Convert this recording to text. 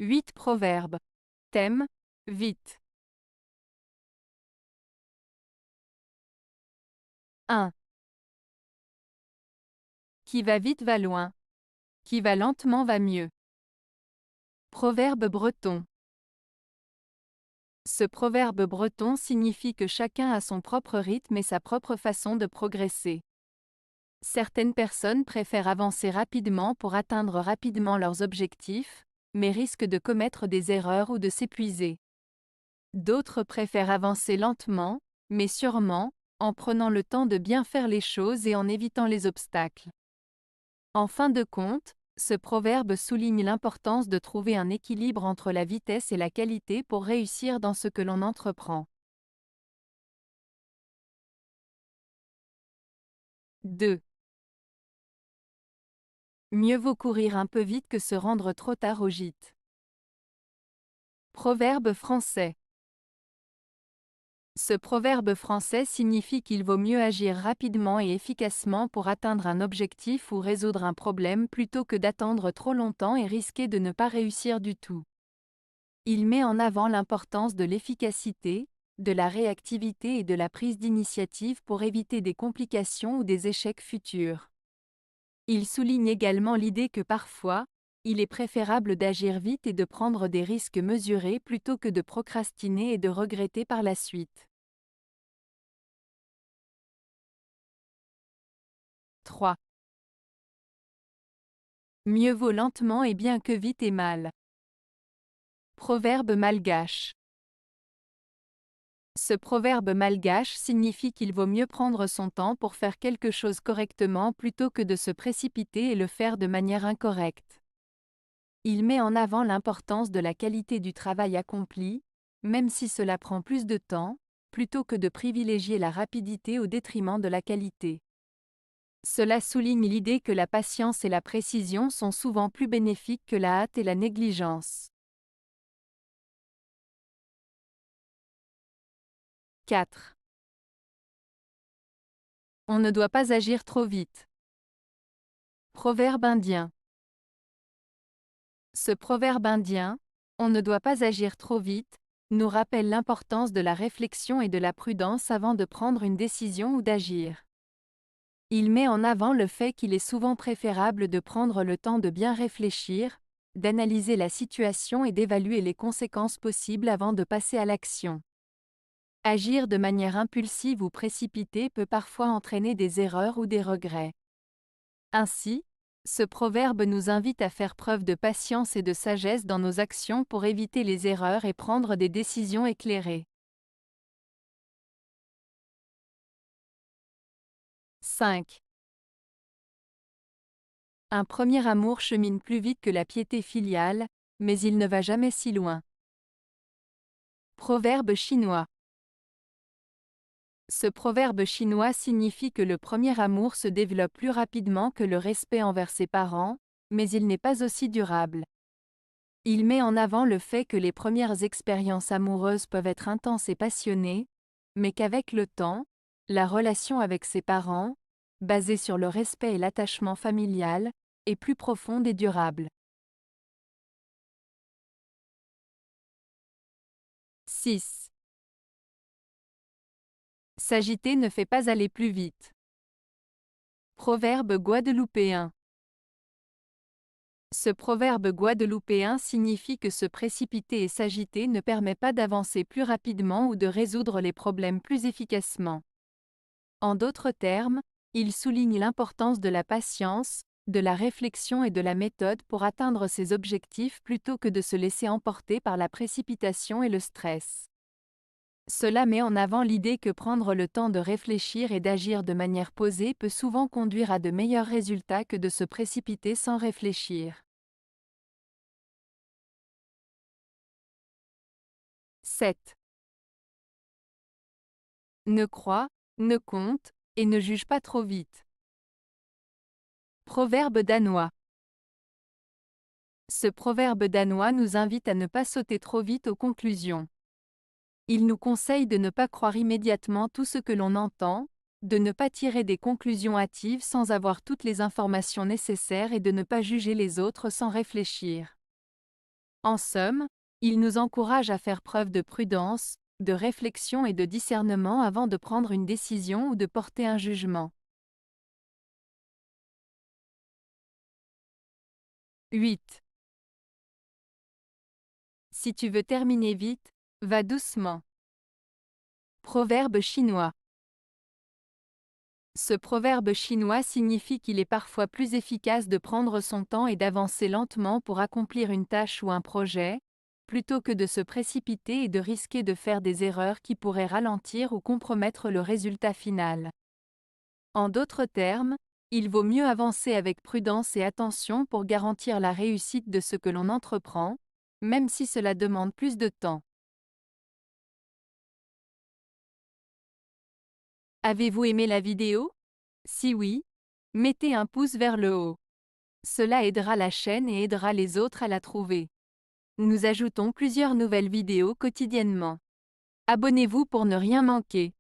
8 proverbes. Thème: vite. 1. Qui va vite va loin. Qui va lentement va mieux. Proverbe breton. Ce proverbe breton signifie que chacun a son propre rythme et sa propre façon de progresser. Certaines personnes préfèrent avancer rapidement pour atteindre rapidement leurs objectifs, mais risquent de commettre des erreurs ou de s'épuiser. D'autres préfèrent avancer lentement, mais sûrement, en prenant le temps de bien faire les choses et en évitant les obstacles. En fin de compte, ce proverbe souligne l'importance de trouver un équilibre entre la vitesse et la qualité pour réussir dans ce que l'on entreprend. 2. Mieux vaut courir un peu vite que se rendre trop tard au gîte. Proverbe français. Ce proverbe français signifie qu'il vaut mieux agir rapidement et efficacement pour atteindre un objectif ou résoudre un problème plutôt que d'attendre trop longtemps et risquer de ne pas réussir du tout. Il met en avant l'importance de l'efficacité, de la réactivité et de la prise d'initiative pour éviter des complications ou des échecs futurs. Il souligne également l'idée que parfois, il est préférable d'agir vite et de prendre des risques mesurés plutôt que de procrastiner et de regretter par la suite. 3. Mieux vaut lentement et bien que vite et mal. Proverbe malgache. Ce proverbe malgache signifie qu'il vaut mieux prendre son temps pour faire quelque chose correctement plutôt que de se précipiter et le faire de manière incorrecte. Il met en avant l'importance de la qualité du travail accompli, même si cela prend plus de temps, plutôt que de privilégier la rapidité au détriment de la qualité. Cela souligne l'idée que la patience et la précision sont souvent plus bénéfiques que la hâte et la négligence. 4. On ne doit pas agir trop vite. Proverbe indien. Ce proverbe indien, on ne doit pas agir trop vite, nous rappelle l'importance de la réflexion et de la prudence avant de prendre une décision ou d'agir. Il met en avant le fait qu'il est souvent préférable de prendre le temps de bien réfléchir, d'analyser la situation et d'évaluer les conséquences possibles avant de passer à l'action. Agir de manière impulsive ou précipitée peut parfois entraîner des erreurs ou des regrets. Ainsi, ce proverbe nous invite à faire preuve de patience et de sagesse dans nos actions pour éviter les erreurs et prendre des décisions éclairées. 5. Un premier amour chemine plus vite que la piété filiale, mais il ne va jamais si loin. Proverbe chinois. Ce proverbe chinois signifie que le premier amour se développe plus rapidement que le respect envers ses parents, mais il n'est pas aussi durable. Il met en avant le fait que les premières expériences amoureuses peuvent être intenses et passionnées, mais qu'avec le temps, la relation avec ses parents, basée sur le respect et l'attachement familial, est plus profonde et durable. 6. S'agiter ne fait pas aller plus vite. Proverbe guadeloupéen. Ce proverbe guadeloupéen signifie que se précipiter et s'agiter ne permet pas d'avancer plus rapidement ou de résoudre les problèmes plus efficacement. En d'autres termes, il souligne l'importance de la patience, de la réflexion et de la méthode pour atteindre ses objectifs plutôt que de se laisser emporter par la précipitation et le stress. Cela met en avant l'idée que prendre le temps de réfléchir et d'agir de manière posée peut souvent conduire à de meilleurs résultats que de se précipiter sans réfléchir. 7. Ne crois, ne compte, et ne juge pas trop vite. Proverbe danois. Ce proverbe danois nous invite à ne pas sauter trop vite aux conclusions. Il nous conseille de ne pas croire immédiatement tout ce que l'on entend, de ne pas tirer des conclusions hâtives sans avoir toutes les informations nécessaires et de ne pas juger les autres sans réfléchir. En somme, il nous encourage à faire preuve de prudence, de réflexion et de discernement avant de prendre une décision ou de porter un jugement. 8. Si tu veux terminer vite, va doucement. Proverbe chinois. Ce proverbe chinois signifie qu'il est parfois plus efficace de prendre son temps et d'avancer lentement pour accomplir une tâche ou un projet, plutôt que de se précipiter et de risquer de faire des erreurs qui pourraient ralentir ou compromettre le résultat final. En d'autres termes, il vaut mieux avancer avec prudence et attention pour garantir la réussite de ce que l'on entreprend, même si cela demande plus de temps. Avez-vous aimé la vidéo? Si oui, mettez un pouce vers le haut. Cela aidera la chaîne et aidera les autres à la trouver. Nous ajoutons plusieurs nouvelles vidéos quotidiennement. Abonnez-vous pour ne rien manquer.